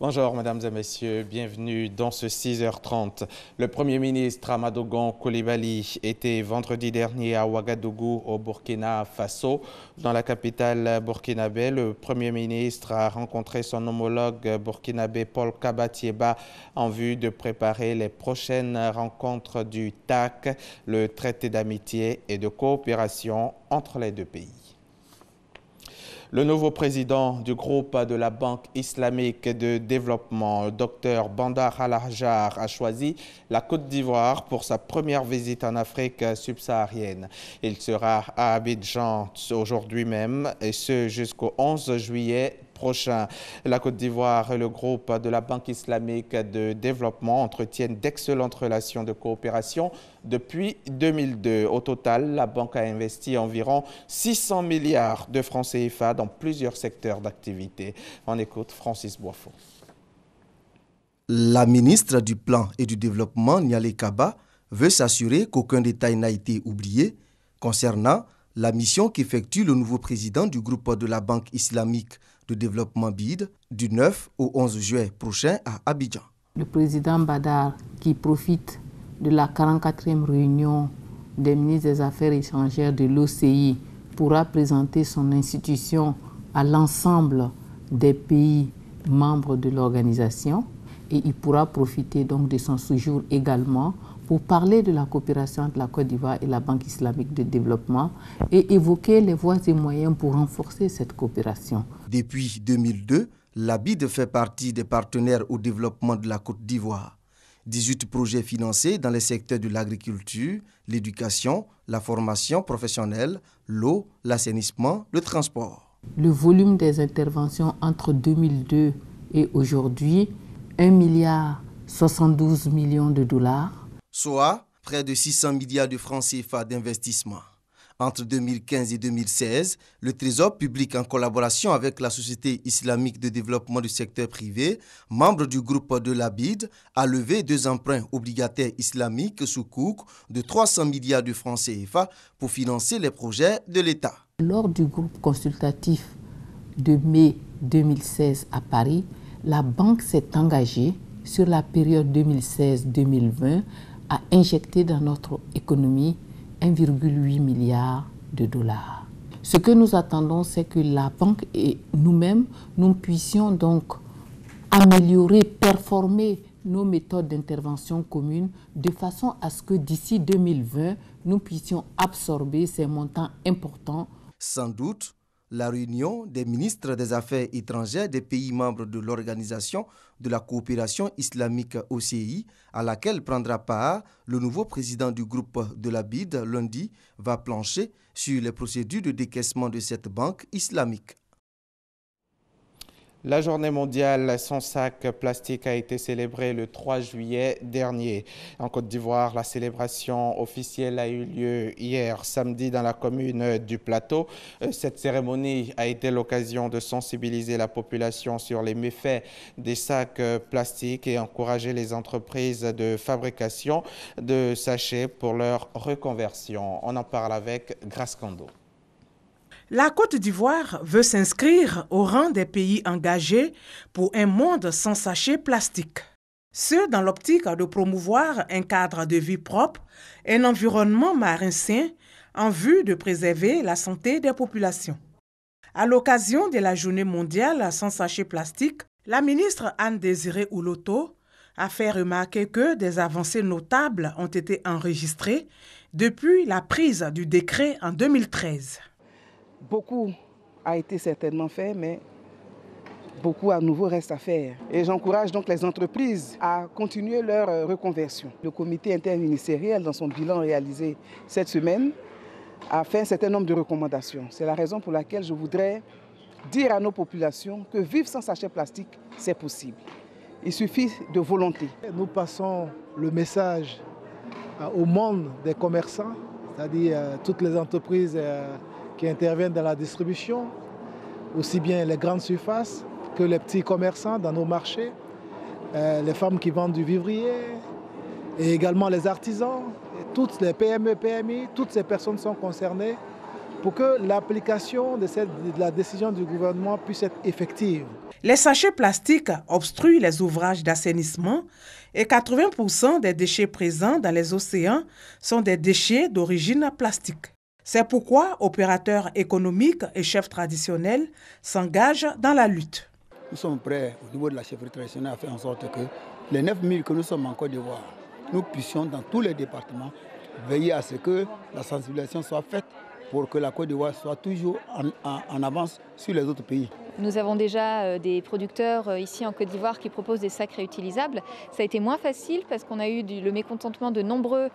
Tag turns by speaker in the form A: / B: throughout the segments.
A: Bonjour mesdames et messieurs, bienvenue dans ce 6h30. Le Premier ministre Amadogon Coulibaly était vendredi dernier à Ouagadougou au Burkina Faso. Dans la capitale burkinabé, le Premier ministre a rencontré son homologue burkinabé Paul Kabatieba en vue de préparer les prochaines rencontres du TAC, le traité d'amitié et de coopération entre les deux pays. Le nouveau président du groupe de la Banque islamique de développement, Dr Bandar Al-Ahjar, a choisi la Côte d'Ivoire pour sa première visite en Afrique subsaharienne. Il sera à Abidjan aujourd'hui même et ce jusqu'au 11 juillet prochain. La Côte d'Ivoire et le groupe de la Banque islamique de développement entretiennent d'excellentes relations de coopération depuis 2002. Au total, la banque a investi environ 600 milliards de francs CFA dans plusieurs secteurs d'activité. On écoute Francis Boifo.
B: La ministre du Plan et du Développement, Nialé Kaba, veut s'assurer qu'aucun détail n'a été oublié concernant la mission qu'effectue le nouveau président du groupe de la Banque islamique de développement BID du 9 au 11 juillet prochain à Abidjan.
C: Le président Badar, qui profite de la 44e réunion des ministres des Affaires étrangères de l'OCI, pourra présenter son institution à l'ensemble des pays membres de l'organisation et il pourra profiter donc de son séjour également pour parler de la coopération entre la Côte d'Ivoire et la Banque islamique de développement et évoquer les voies et moyens pour renforcer cette coopération.
B: Depuis 2002, la BID fait partie des partenaires au développement de la Côte d'Ivoire. 18 projets financés dans les secteurs de l'agriculture, l'éducation, la formation professionnelle, l'eau, l'assainissement, le transport.
C: Le volume des interventions entre 2002 et aujourd'hui, 1,72 milliard de dollars.
B: Soit près de 600 milliards de francs CFA d'investissement. Entre 2015 et 2016, le Trésor public, en collaboration avec la Société islamique de développement du secteur privé, membre du groupe de la BID, a levé 2 emprunts obligataires islamiques sukuk de 300 milliards de francs CFA pour financer les projets de l'État.
C: Lors du groupe consultatif de mai 2016 à Paris, la banque s'est engagée sur la période 2016-2020 à injecter dans notre économie 1,8 milliard de dollars. Ce que nous attendons, c'est que la banque et nous-mêmes, nous puissions donc améliorer, performer nos méthodes d'intervention communes de façon à ce que d'ici 2020, nous puissions absorber ces montants importants.
B: Sans doute, la réunion des ministres des Affaires étrangères des pays membres de l'Organisation de la coopération islamique OCI, à laquelle prendra part le nouveau président du groupe de la BID lundi, va plancher sur les procédures de décaissement de cette banque islamique.
A: La journée mondiale sans sac plastique a été célébrée le 3 juillet dernier. En Côte d'Ivoire, la célébration officielle a eu lieu hier samedi dans la commune du Plateau. Cette cérémonie a été l'occasion de sensibiliser la population sur les méfaits des sacs plastiques et encourager les entreprises de fabrication de sachets pour leur reconversion. On en parle avec Grace Kando.
D: La Côte d'Ivoire veut s'inscrire au rang des pays engagés pour un monde sans sachets plastiques. Ce, dans l'optique de promouvoir un cadre de vie propre, un environnement marin sain, en vue de préserver la santé des populations. À l'occasion de la Journée mondiale sans sachets plastiques, la ministre Anne-Désirée Ouloto a fait remarquer que des avancées notables ont été enregistrées depuis la prise du décret en 2013.
E: Beaucoup a été certainement fait, mais beaucoup à nouveau reste à faire. Et j'encourage donc les entreprises à continuer leur reconversion. Le comité interministériel, dans son bilan réalisé cette semaine, a fait un certain nombre de recommandations. C'est la raison pour laquelle je voudrais dire à nos populations que vivre sans sachet plastique, c'est possible. Il suffit de volonté.
F: Nous passons le message au monde des commerçants, c'est-à-dire toutes les entreprises qui interviennent dans la distribution, aussi bien les grandes surfaces que les petits commerçants dans nos marchés, les femmes qui vendent du vivrier et également les artisans, et toutes les PME, PMI, toutes ces personnes sont concernées pour que l'application de la décision du gouvernement puisse être effective.
D: Les sachets plastiques obstruent les ouvrages d'assainissement et 80% des déchets présents dans les océans sont des déchets d'origine plastique. C'est pourquoi opérateurs économiques et chefs traditionnels s'engagent dans la lutte.
G: Nous sommes prêts au niveau de la chefferie traditionnelle à faire en sorte que les 9000 que nous sommes en Côte d'Ivoire, nous puissions dans tous les départements veiller à ce que la sensibilisation soit faite pour que la Côte d'Ivoire soit toujours en avance sur les autres pays.
H: Nous avons déjà des producteurs ici en Côte d'Ivoire qui proposent des sacs réutilisables. Ça a été moins facile parce qu'on a eu le mécontentement de nombreux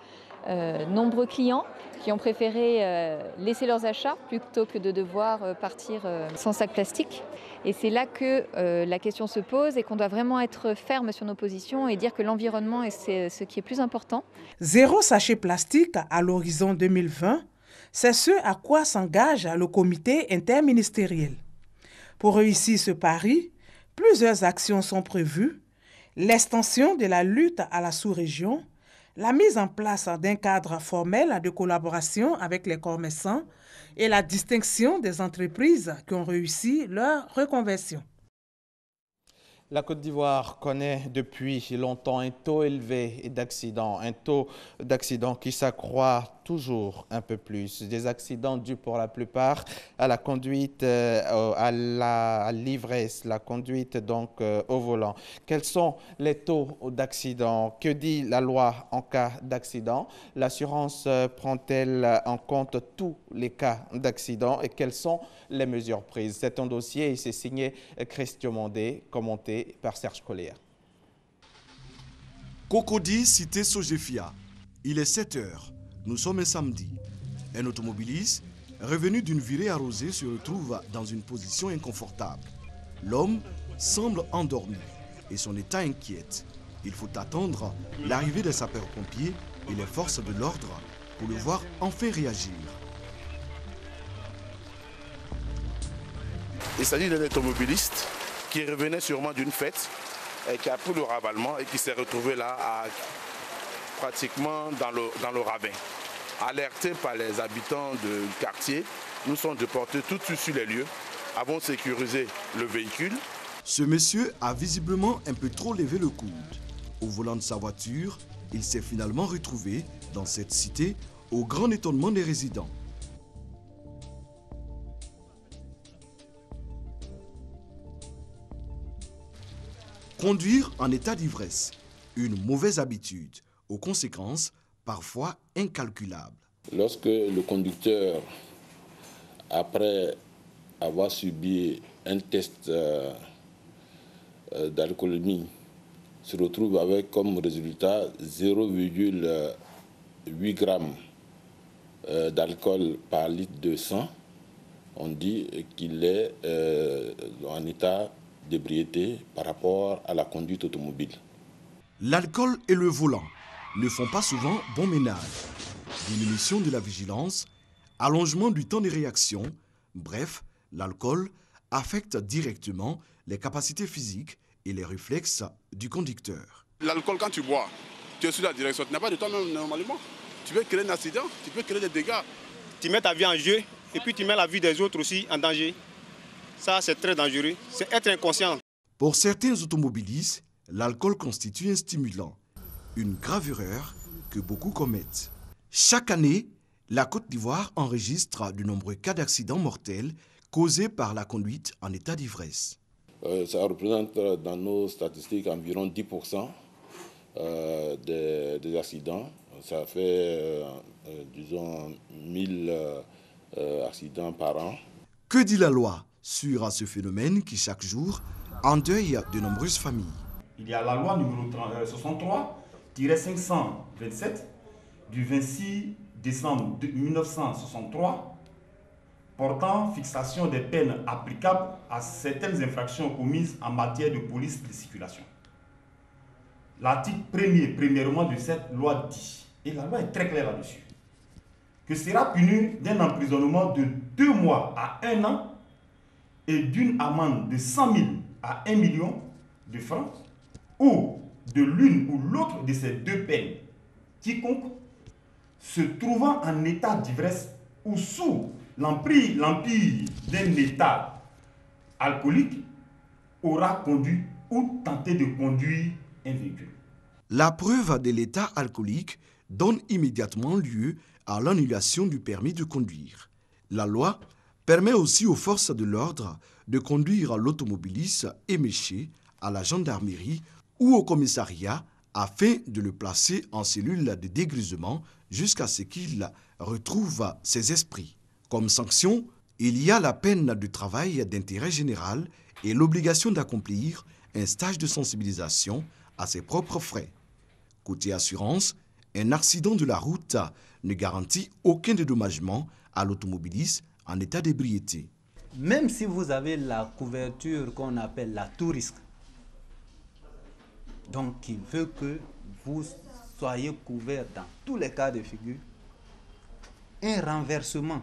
H: clients qui ont préféré laisser leurs achats plutôt que de devoir partir sans sac plastique. Et c'est là que la question se pose et qu'on doit vraiment être ferme sur nos positions et dire que l'environnement est ce qui est plus important.
D: Zéro sachet plastique à l'horizon 2020, c'est ce à quoi s'engage le comité interministériel. Pour réussir ce pari, plusieurs actions sont prévues. L'extension de la lutte à la sous-région, la mise en place d'un cadre formel de collaboration avec les commerçants et la distinction des entreprises qui ont réussi leur reconversion.
A: La Côte d'Ivoire connaît depuis longtemps un taux élevé d'accidents, qui s'accroît toujours un peu plus. Des accidents dus pour la plupart à la conduite, à l'ivresse, la conduite donc au volant. Quels sont les taux d'accidents? Que dit la loi en cas d'accident? L'assurance prend-elle en compte tous les cas d'accident et quelles sont les mesures prises? C'est un dossier et c'est signé Christian Mondé, commenté par Serge Collier.
I: Cocody, cité Sogefia. Il est 7 heures. Nous sommes un samedi. Un automobiliste, revenu d'une virée arrosée, se retrouve dans une position inconfortable. L'homme semble endormi et son état inquiète. Il faut attendre l'arrivée des sapeurs-pompiers et les forces de l'ordre pour le voir enfin réagir.
J: Il s'agit d'un automobiliste qui revenait sûrement d'une fête et qui a pris le ravalement et qui s'est retrouvé là pratiquement dans le ravin. Alertés par les habitants du quartier, nous sommes déportés tout de suite sur les lieux, avons sécurisé le véhicule.
I: Ce monsieur a visiblement un peu trop levé le coude. Au volant de sa voiture, il s'est finalement retrouvé dans cette cité au grand étonnement des résidents. Conduire en état d'ivresse, une mauvaise habitude, aux conséquences parfois incalculables.
K: Lorsque le conducteur, après avoir subi un test d'alcoolémie, se retrouve avec comme résultat 0,8 grammes d'alcool par litre de sang, on dit qu'il est en état d'ébriété par rapport à la conduite automobile.
I: L'alcool et le volant ne font pas souvent bon ménage. Diminution de la vigilance, allongement du temps de réaction, bref, l'alcool affecte directement les capacités physiques et les réflexes du conducteur.
J: L'alcool, quand tu bois, tu es sur la direction, tu n'as pas de toi-même normalement. Tu peux créer un accident, tu peux créer des dégâts.
L: Tu mets ta vie en jeu et puis tu mets la vie des autres aussi en danger. Ça, c'est très dangereux. C'est être inconscient.
I: Pour certains automobilistes, l'alcool constitue un stimulant, une grave erreur que beaucoup commettent. Chaque année, la Côte d'Ivoire enregistre de nombreux cas d'accidents mortels causés par la conduite en état d'ivresse.
K: Ça représente dans nos statistiques environ 10% des accidents. Ça fait, disons, 1000 accidents par an.
I: Que dit la loi sur ce phénomène qui, chaque jour, endeuille de nombreuses familles?
M: Il y a la loi numéro 63-527 du 26 décembre 1963 portant fixation des peines applicables à certaines infractions commises en matière de police de circulation. L'article premièrement de cette loi dit, et la loi est très claire là-dessus, que sera puni d'un emprisonnement de 2 mois à 1 an et d'une amende de 100 000 à 1 million de francs ou de l'une ou l'autre de ces deux peines, quiconque se trouvant en état d'ivresse ou sous l'empire d'un État alcoolique aura conduit ou tenté de conduire un véhicule.
I: La preuve de l'état alcoolique donne immédiatement lieu à l'annulation du permis de conduire. La loi permet aussi aux forces de l'ordre de conduire l'automobiliste éméché à la gendarmerie ou au commissariat afin de le placer en cellule de dégrisement jusqu'à ce qu'il retrouve ses esprits. Comme sanction, il y a la peine de travail d'intérêt général et l'obligation d'accomplir un stage de sensibilisation à ses propres frais. Côté assurance, un accident de la route ne garantit aucun dédommagement à l'automobiliste en état d'ébriété.
N: Même si vous avez la couverture qu'on appelle la tout risque, donc qui veut que vous soyez couvert dans tous les cas de figure, un renversement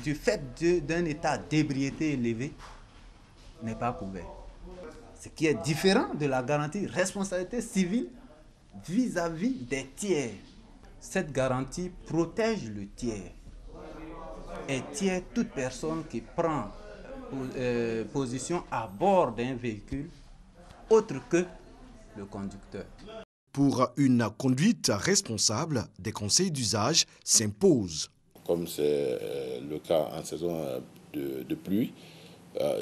N: du fait d'un état d'ébriété élevé n'est pas couvert. Ce qui est différent de la garantie responsabilité civile vis-à-vis des tiers. Cette garantie protège le tiers. Et tiers toute personne qui prend position à bord d'un véhicule autre que le conducteur.
I: Pour une conduite responsable, des conseils d'usage s'imposent.
K: Comme c'est le cas en saison de pluie,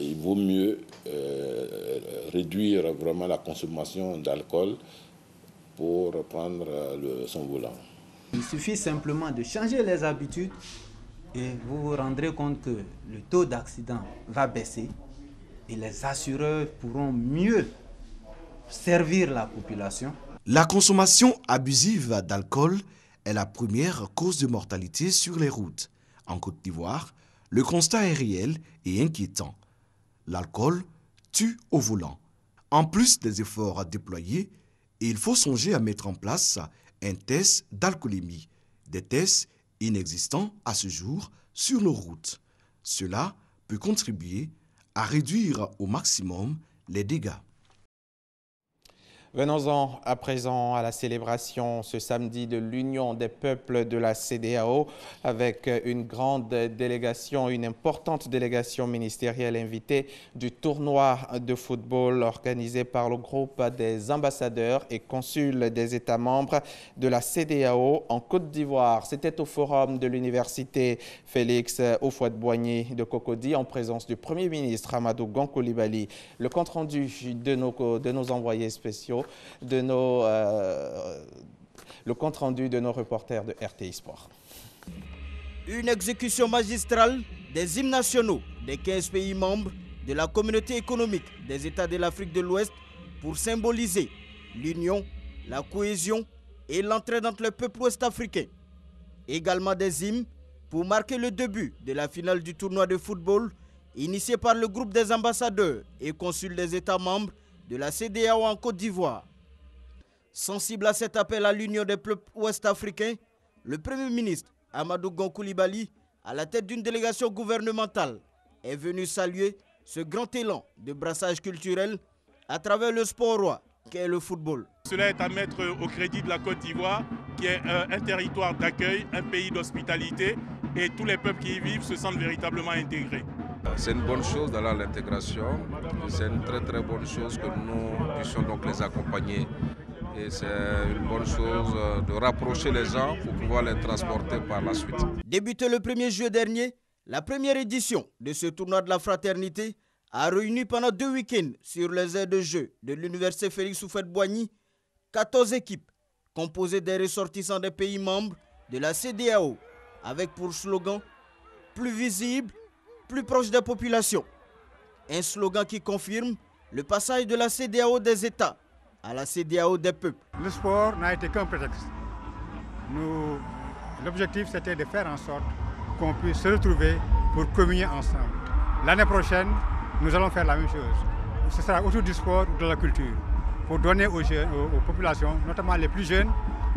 K: il vaut mieux réduire vraiment la consommation d'alcool pour prendre son volant.
N: Il suffit simplement de changer les habitudes et vous vous rendrez compte que le taux d'accident va baisser et les assureurs pourront mieux servir la population.
I: La consommation abusive d'alcool est la première cause de mortalité sur les routes. En Côte d'Ivoire, le constat est réel et inquiétant. L'alcool tue au volant. En plus des efforts déployés, il faut songer à mettre en place un test d'alcoolémie, des tests inexistants à ce jour sur nos routes. Cela peut contribuer à réduire au maximum les dégâts.
A: Venons-en à présent à la célébration ce samedi de l'Union des peuples de la CEDEAO avec une grande délégation, une importante délégation ministérielle invitée du tournoi de football organisé par le groupe des ambassadeurs et consuls des États membres de la CEDEAO en Côte d'Ivoire. C'était au forum de l'université Félix Houphouët-Boigny de Cocody en présence du Premier ministre Amadou Gon Coulibaly. Le compte-rendu de nos envoyés spéciaux, le compte-rendu de nos reporters de RTI Sport.
B: Une exécution magistrale des hymnes nationaux des 15 pays membres de la communauté économique des États de l'Afrique de l'Ouest pour symboliser l'union, la cohésion et l'entraide entre les peuples ouest-africains. Également des hymnes pour marquer le début de la finale du tournoi de football initié par le groupe des ambassadeurs et consuls des États membres de la CEDEAO en Côte d'Ivoire. Sensible à cet appel à l'union des peuples ouest-africains, le Premier ministre Amadou Gon Coulibaly, à la tête d'une délégation gouvernementale, est venu saluer ce grand élan de brassage culturel à travers le sport roi qu'est le football.
O: Cela est à mettre au crédit de la Côte d'Ivoire, qui est un territoire d'accueil, un pays d'hospitalité, et tous les peuples qui y vivent se sentent véritablement intégrés.
P: C'est une bonne chose dans l'intégration, c'est une très très bonne chose que nous puissions donc les accompagner. Et c'est une bonne chose de rapprocher les gens pour pouvoir les transporter par la suite.
B: Débuté le 1er juillet dernier, la première édition de ce tournoi de la fraternité a réuni pendant 2 week-ends sur les aires de jeu de l'université Félix Houphouët-Boigny 14 équipes composées des ressortissants des pays membres de la CEDEAO avec pour slogan « Plus visible, plus proche des populations ». Un slogan qui confirme le passage de la CEDEAO des États à la CEDEAO des peuples.
Q: Le sport n'a été qu'un prétexte. L'objectif, c'était de faire en sorte qu'on puisse se retrouver pour communier ensemble. L'année prochaine, nous allons faire la même chose. Ce sera autour du sport ou de la culture, pour donner aux jeunes, aux populations, notamment les plus jeunes,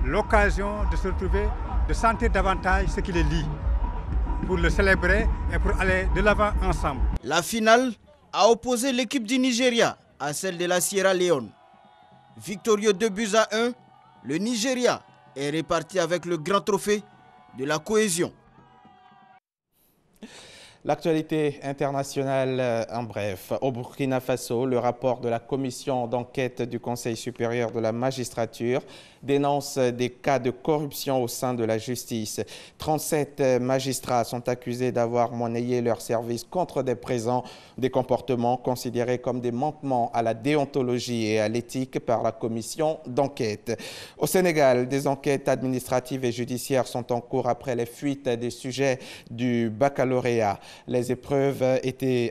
Q: l'occasion de se retrouver, de sentir davantage ce qui les lie, pour le célébrer et pour aller de l'avant ensemble.
B: La finale a opposé l'équipe du Nigeria à celle de la Sierra Leone. Victorieux 2-1, le Nigeria est reparti avec le grand trophée de la cohésion.
A: L'actualité internationale en bref. Au Burkina Faso, le rapport de la commission d'enquête du Conseil supérieur de la magistrature dénonce des cas de corruption au sein de la justice. 37 magistrats sont accusés d'avoir monnayé leur service contre des comportements considérés comme des manquements à la déontologie et à l'éthique par la commission d'enquête. Au Sénégal, des enquêtes administratives et judiciaires sont en cours après les fuites des sujets du baccalauréat. Les épreuves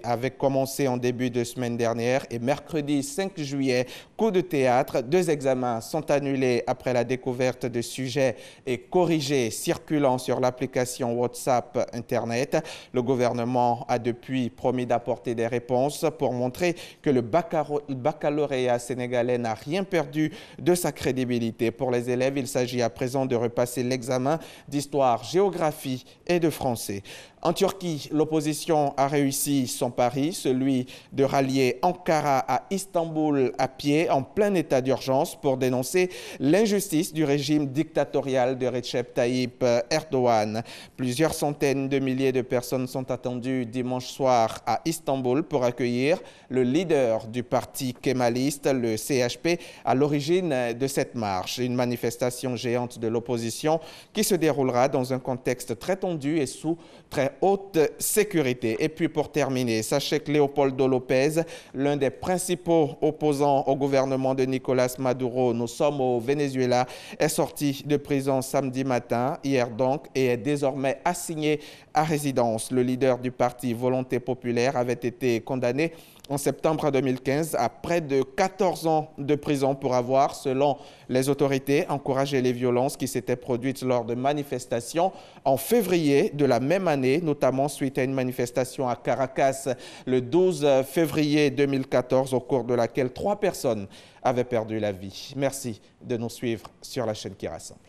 A: avaient commencé en début de semaine dernière et mercredi 5 juillet, coup de théâtre, 2 examens sont annulés après la découverte de sujets et corrigés circulant sur l'application WhatsApp Internet. Le gouvernement a depuis promis d'apporter des réponses pour montrer que le baccalauréat sénégalais n'a rien perdu de sa crédibilité. Pour les élèves, il s'agit à présent de repasser l'examen d'histoire, géographie et de français. En Turquie, l'opposition a réussi son pari, celui de rallier Ankara à Istanbul à pied en plein état d'urgence pour dénoncer l'injustice du régime dictatorial de Recep Tayyip Erdogan. Plusieurs centaines de milliers de personnes sont attendues dimanche soir à Istanbul pour accueillir le leader du parti kémaliste, le CHP, à l'origine de cette marche. Une manifestation géante de l'opposition qui se déroulera dans un contexte très tendu et sous très haute sécurité. Et puis pour terminer, sachez que Leopoldo López, l'un des principaux opposants au gouvernement de Nicolás Maduro, nous sommes au Venezuela, est sorti de prison samedi matin, hier donc, et est désormais assigné à résidence. Le leader du parti Volonté Populaire avait été condamné en septembre 2015 à près de 14 ans de prison pour avoir, selon les autorités, encouragé les violences qui s'étaient produites lors de manifestations en février de la même année, notamment suite à une manifestation à Caracas le 12 février 2014, au cours de laquelle 3 personnes avaient perdu la vie. Merci de nous suivre sur la chaîne qui rassemble.